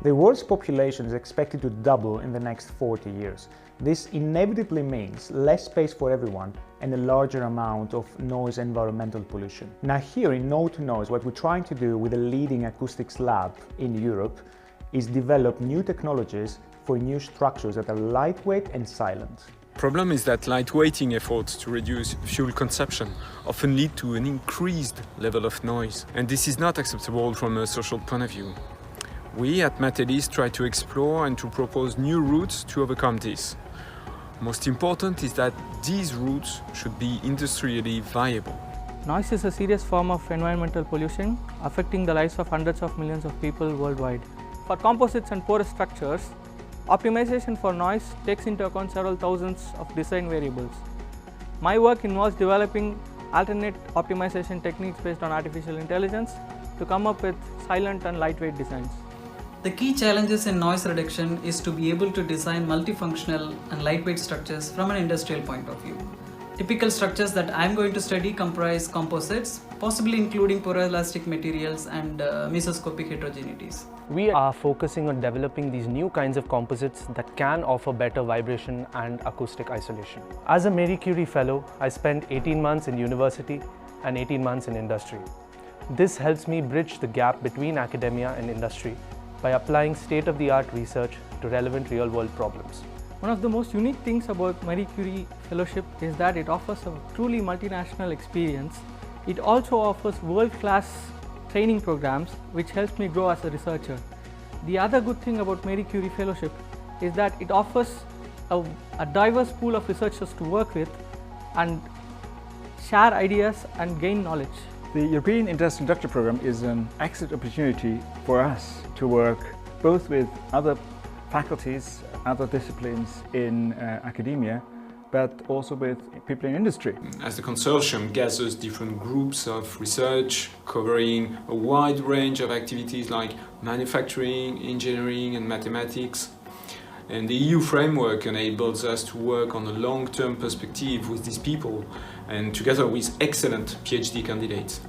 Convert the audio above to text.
The world's population is expected to double in the next 40 years. This inevitably means less space for everyone and a larger amount of noise and environmental pollution. Now here in No-2-Noise, what we're trying to do with a leading acoustics lab in Europe is develop new technologies for new structures that are lightweight and silent. Problem is that lightweighting efforts to reduce fuel consumption often lead to an increased level of noise, and this is not acceptable from a social point of view. We at Matelis try to explore and to propose new routes to overcome this. Most important is that these routes should be industrially viable. Noise is a serious form of environmental pollution, affecting the lives of hundreds of millions of people worldwide. For composites and porous structures, optimization for noise takes into account several thousands of design variables. My work involves developing alternate optimization techniques based on artificial intelligence to come up with silent and lightweight designs. The key challenges in noise reduction is to be able to design multifunctional and lightweight structures from an industrial point of view. Typical structures that I am going to study comprise composites, possibly including poroelastic materials and mesoscopic heterogeneities. We are focusing on developing these new kinds of composites that can offer better vibration and acoustic isolation. As a Marie Curie Fellow, I spent 18 months in university and 18 months in industry. This helps me bridge the gap between academia and industry by applying state-of-the-art research to relevant real-world problems. One of the most unique things about Marie Curie Fellowship is that it offers a truly multinational experience. It also offers world-class training programs which helps me grow as a researcher. The other good thing about Marie Curie Fellowship is that it offers a diverse pool of researchers to work with and share ideas and gain knowledge. The European Interinstructor Programme is an excellent opportunity for us to work both with other faculties, other disciplines in academia, but also with people in industry. As the consortium gathers different groups of research covering a wide range of activities like manufacturing, engineering and mathematics, and the EU framework enables us to work on a long-term perspective with these people and together with excellent PhD candidates.